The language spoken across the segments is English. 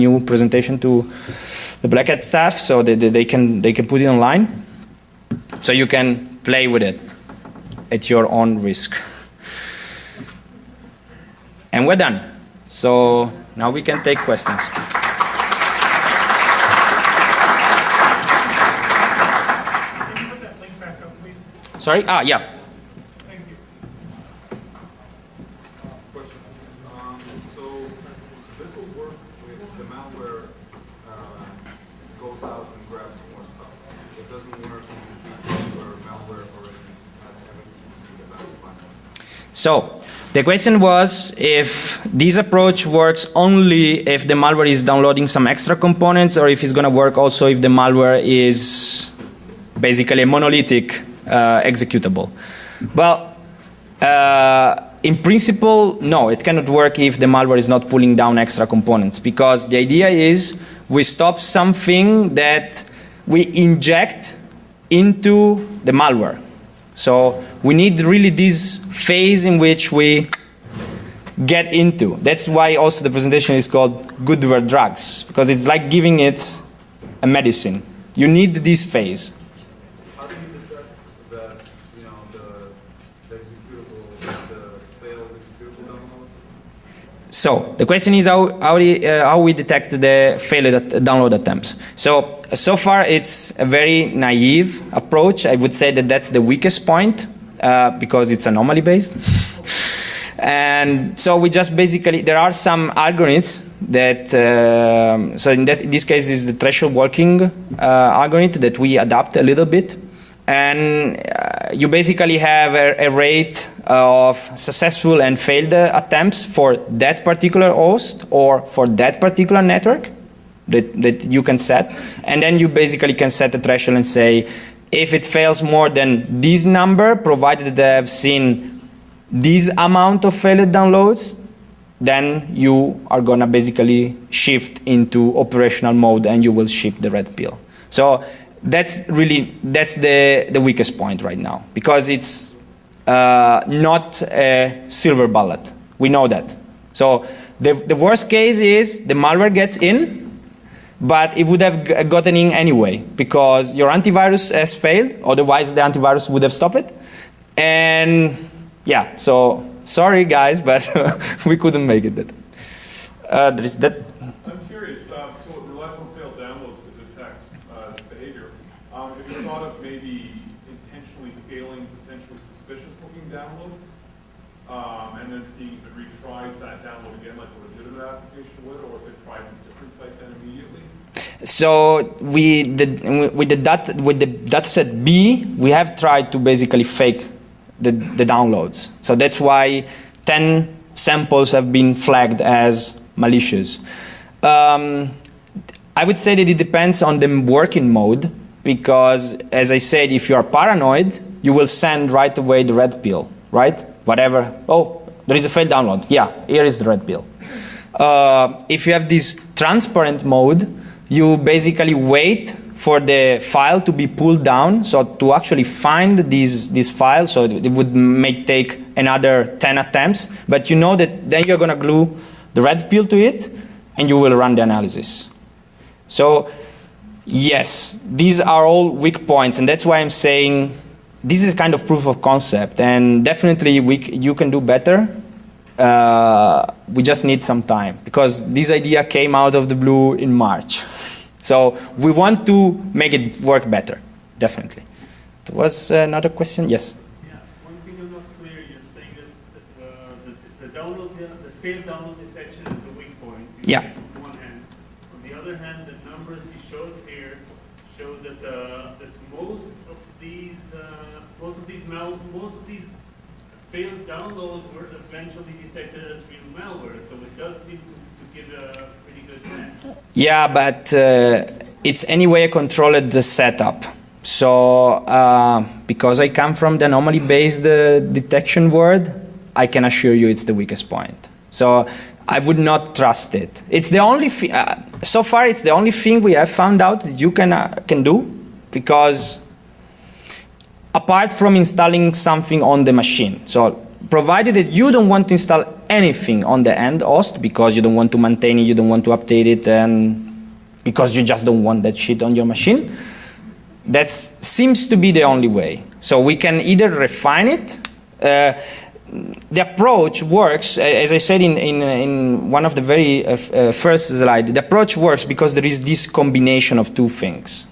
new presentation to the Black Hat staff so that they can put it online. So you can play with it at your own risk. And we're done. So now we can take questions. Sorry? Ah, yeah. Thank you. Question. So this will work with the malware goes out and grabs more stuff. It doesn't work in cases where malware already has everything to the back. So the question was if this approach works only if the malware is downloading some extra components, or if it's going to work also if the malware is basically a monolithic executable. Well, in principle, no, it cannot work if the malware is not pulling down extra components, because the idea is we stop something that we inject into the malware. So we need really this phase in which we get into. That's why also the presentation is called Goodware drugs, because it's like giving it a medicine. You need this phase. How do you detect that, you know, the executable, the failed executable downloads? So the question is how we detect the failed download attempts. So far it's a very naive approach. I would say that that's the weakest point because it's anomaly based. And so we just basically, there are some algorithms that, so in this case is the threshold walking algorithm that we adapt a little bit. And you basically have a rate of successful and failed attempts for that particular host or for that particular network that you can set. And then you basically can set a threshold and say, if it fails more than this number, provided they have seen this amount of failed downloads, then you are going to basically shift into operational mode and you will ship the red pill. So that's the weakest point right now, because it's not a silver bullet. We know that. So the worst case is the malware gets in, but it would have gotten in anyway because your antivirus has failed. Otherwise, the antivirus would have stopped it. And yeah, so sorry guys, but we couldn't make it. There is that. I'm curious. So it relies on failed downloads to detect behavior. Have you thought of maybe intentionally failing potentially suspicious-looking downloads, and then seeing if it retries that download again, like a legitimate application would, or if it tries a different site then immediately? So with the dataset B, we have tried to basically fake the downloads. So that's why 10 samples have been flagged as malicious. I would say that it depends on the working mode, because as I said, if you are paranoid, you will send right away the red pill, right? Whatever. Oh, there is a failed download. Yeah, here is the red pill. If you have this transparent mode, you basically wait for the file to be pulled down, so to actually find this file, so it would take another 10 attempts, but you know that then you're going to glue the red pill to it, and you will run the analysis. So yes, these are all weak points, and that's why I'm saying this is kind of proof of concept, and definitely you can do better. We just need some time, because this idea came out of the blue in March. So we want to make it work better, definitely. There was another question? Yes? Yeah, one thing I'm not clear, you're saying that the failed download detection is the weak point. Yeah. On one hand. On the other hand, the numbers you showed here show that most of these failed downloads were eventually detected as real malware. So it does seem to give a pretty good chance. Yeah, but it's anyway a controlled setup. So because I come from the anomaly-based detection world, I can assure you it's the weakest point. So I would not trust it. It's the only so far it's the only thing we have found out that you can do, because apart from installing something on the machine. So provided that you don't want to install anything on the end host because you don't want to maintain it, you don't want to update it, and because you just don't want that shit on your machine, that seems to be the only way. So we can either refine it. The approach works, as I said in one of the very first slides, the approach works because there is this combination of two things.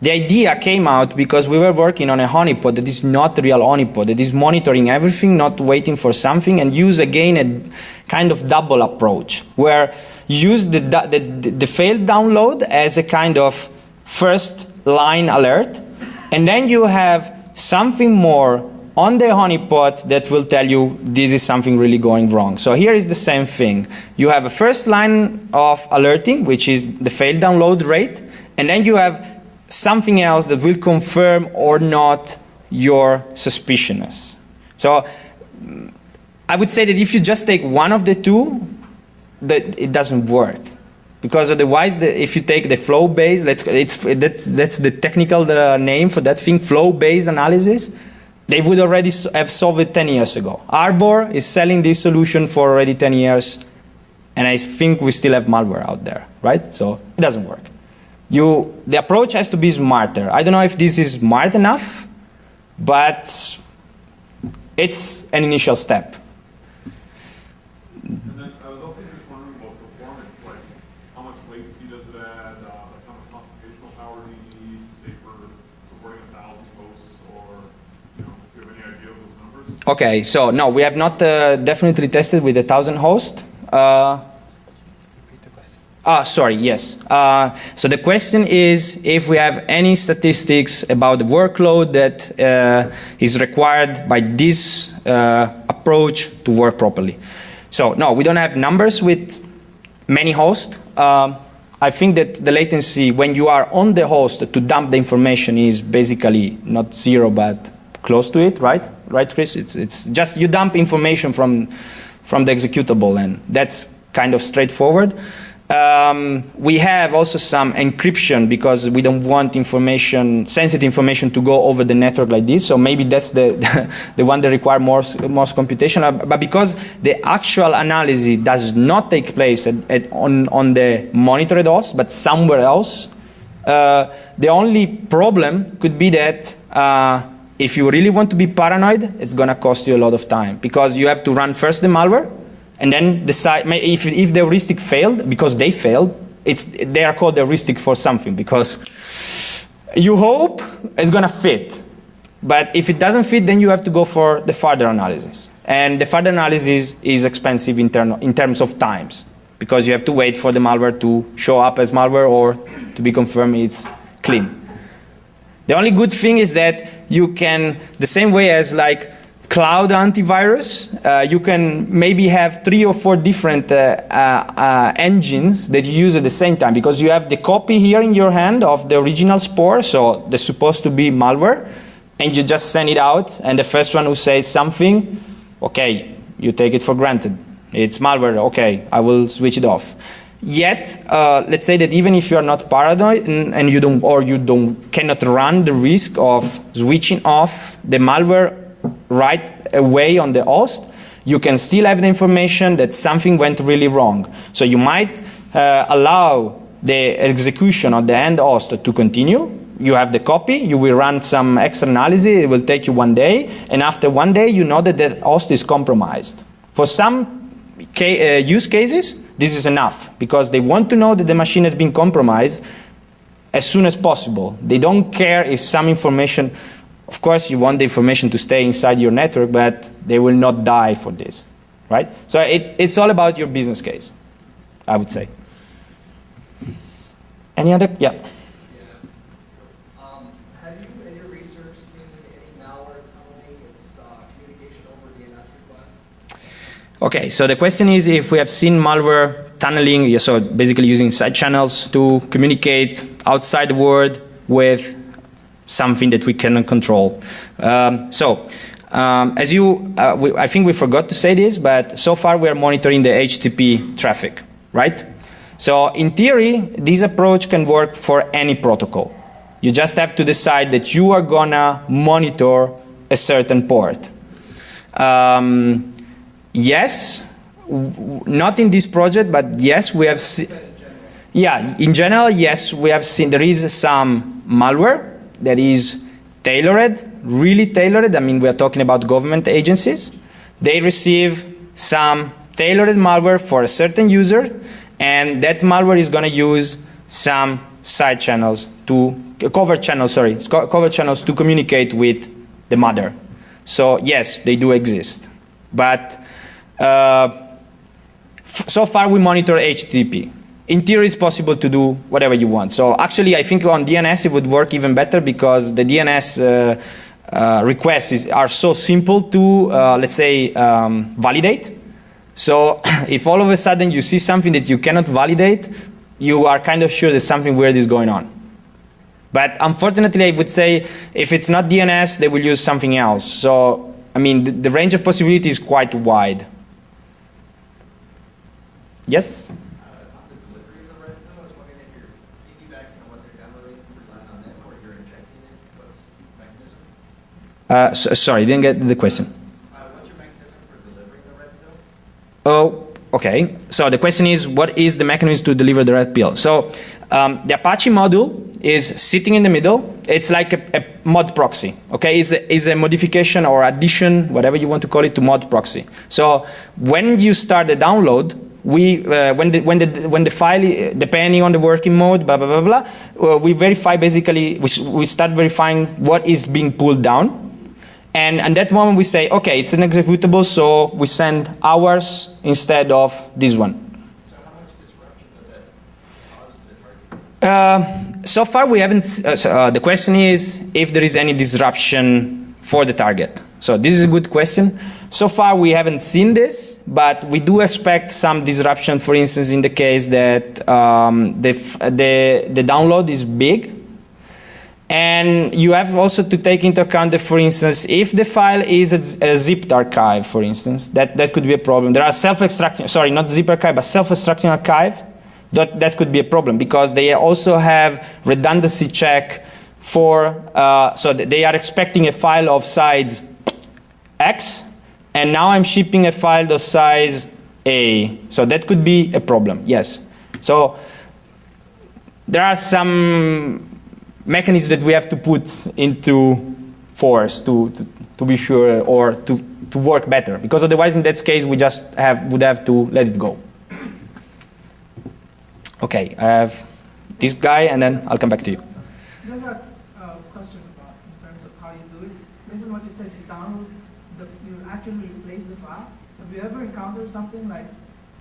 The idea came out because we were working on a honeypot that is not a real honeypot, that is monitoring everything, not waiting for something, and use again a kind of double approach, where you use the failed download as a kind of first line alert, and then you have something more on the honeypot that will tell you this is something really going wrong. So here is the same thing. You have a first line of alerting, which is the failed download rate, and then you have something else that will confirm or not your suspiciousness. So I would say that if you just take one of the two, that it doesn't work. Because otherwise, if you take the flow-based, that's the technical name for that thing, flow-based analysis, they would already have solved it 10 years ago. Arbor is selling this solution for already 10 years, and I think we still have malware out there, right? So it doesn't work. The approach has to be smarter. I don't know if this is smart enough, but it's an initial step. And then I was also just wondering about performance, like how much latency does it add, like how much computational power do you need, say for supporting 1,000 hosts, or do you have any idea of those numbers? Okay, so no, we have not definitely tested with 1,000 hosts. Sorry, yes. So the question is if we have any statistics about the workload that is required by this approach to work properly. So no, we don't have numbers with many hosts. I think that the latency when you are on the host to dump the information is basically not zero, but close to it, right? Right, Chris? It's just you dump information from the executable, and that's kind of straightforward. We have also some encryption because we don't want sensitive information to go over the network like this. So maybe that's the one that requires most computation. But because the actual analysis does not take place on the monitored host, but somewhere else, the only problem could be that if you really want to be paranoid, it's going to cost you a lot of time because you have to run first the malware, and then decide if the heuristic failed, because they failed, they are called heuristic for something, because you hope it's going to fit. But if it doesn't fit, then you have to go for the further analysis. And the further analysis is expensive in terms of times, because you have to wait for the malware to show up as malware or to be confirmed it's clean. The only good thing is that you can, the same way as like cloud antivirus, you can maybe have 3 or 4 different engines that you use at the same time, because you have the copy here in your hand of the original spore, so they're supposed to be malware, and you just send it out, and the first one who says something, okay, you take it for granted. It's malware, okay, I will switch it off. Yet, let's say that even if you are not paranoid and you cannot run the risk of switching off the malware right away on the host, you can still have the information that something went really wrong. So you might allow the execution of the end host to continue. You have the copy, you will run some extra analysis, it will take you 1 day, and after 1 day you know that the host is compromised. For some use cases, this is enough, because they want to know that the machine has been compromised as soon as possible. They don't care if some information, of course you want the information to stay inside your network, but they will not die for this, right? So it's all about your business case, I would say. Any other? Yeah. Have you, in your research, seen any malware tunneling its communication over DNS requests? Okay, so the question is if we have seen malware tunneling, so basically using side channels to communicate outside the world with something that we cannot control. I think we forgot to say this, but so far we are monitoring the HTTP traffic, right? So in theory, this approach can work for any protocol. You just have to decide that you are gonna monitor a certain port. Yes, not in this project, but yes, we have seen. Yeah, in general, yes, we have seen there is some malware that is tailored, really tailored. I mean, we are talking about government agencies. They receive some tailored malware for a certain user, and that malware is going to use some side channels to covert channels to communicate with the mother. So yes, they do exist, but so far we monitor HTTP. In theory, it's possible to do whatever you want. So actually, I think on DNS it would work even better because the DNS requests are so simple to, let's say, validate. So if all of a sudden you see something that you cannot validate, you are kind of sure that something weird is going on. But unfortunately, I would say if it's not DNS, they will use something else. So, I mean, the range of possibilities is quite wide. Yes? On the delivery of the red pill, I was wondering if you're piggybacking on what they're downloading, relying on them, or you're injecting it. What's the mechanism? Sorry, didn't get the question. What's your mechanism for delivering the red pill? Oh, okay. So the question is, what is the mechanism to deliver the red pill? So the Apache module is sitting in the middle. It's like a mod proxy. Okay, is a modification or addition, whatever you want to call it, to mod proxy. So when you start the download, when the file, depending on the working mode, blah blah blah blah, we verify basically. We start verifying what is being pulled down. And at that moment we say, okay, it's an executable, so we send ours instead of this one. So how much disruption does that cause to the target? So far we haven't, the question is if there is any disruption for the target. So this is a good question. So far we haven't seen this, but we do expect some disruption, for instance, in the case that the download is big. And you have also to take into account that, for instance, if the file is a zipped archive, for instance, that could be a problem. There are self-extracting, sorry, not zip archive, but self-extracting archive. That could be a problem because they also have redundancy check for, so they are expecting a file of size X, and now I'm shipping a file of size A. So that could be a problem, yes. So there are some mechanisms that we have to put into force to be sure or to work better, because otherwise in that case we just would have to let it go. Okay, I have this guy and then I'll come back to you. There's a question about in terms of how you do it. Based on what you said, you download, you actually replace the file. Have you ever encountered something like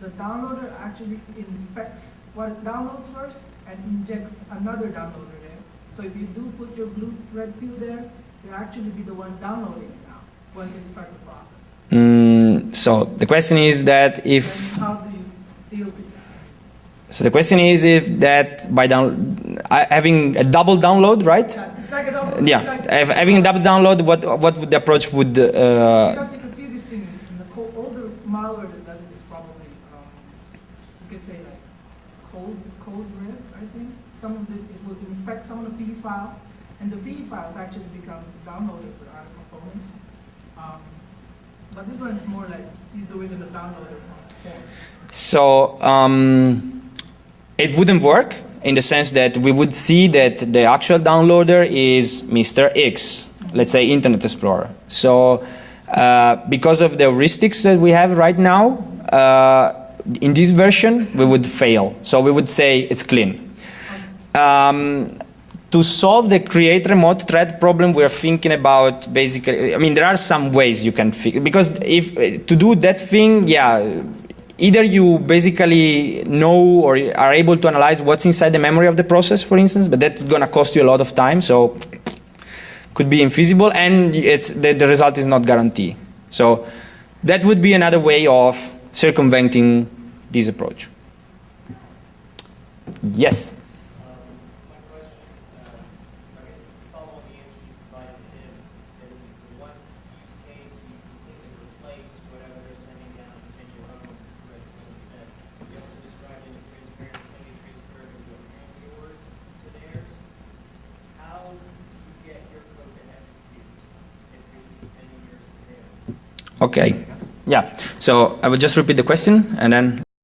the downloader actually infects what it downloads first and injects another downloader there? So if you do put your blue red pill there, you actually be the one downloading it now once it starts the process. So the question is that if... And how do you deal with that? So the question is if that by having a double download, right? Yeah, it's like a double, Yeah, like, having a double download, what would the approach would... because you can see this thing in the older malware that does it is probably, you could say like code red, I think. Some of it will infect some of the PE files, and the PE files actually becomes downloaded for other components. But this one is more like you do it in the downloader form. So it wouldn't work in the sense that we would see that the actual downloader is Mr. X, let's say Internet Explorer. So because of the heuristics that we have right now, in this version we would fail. So we would say it's clean. To solve the create remote thread problem, we are thinking about basically, I mean, there are some ways you can fix, because if to do that thing, yeah, either you basically know or are able to analyze what's inside the memory of the process, for instance, but that's going to cost you a lot of time, so could be infeasible, and the result is not guaranteed. So that would be another way of circumventing this approach. Yes? Okay. Yeah. So I will just repeat the question and then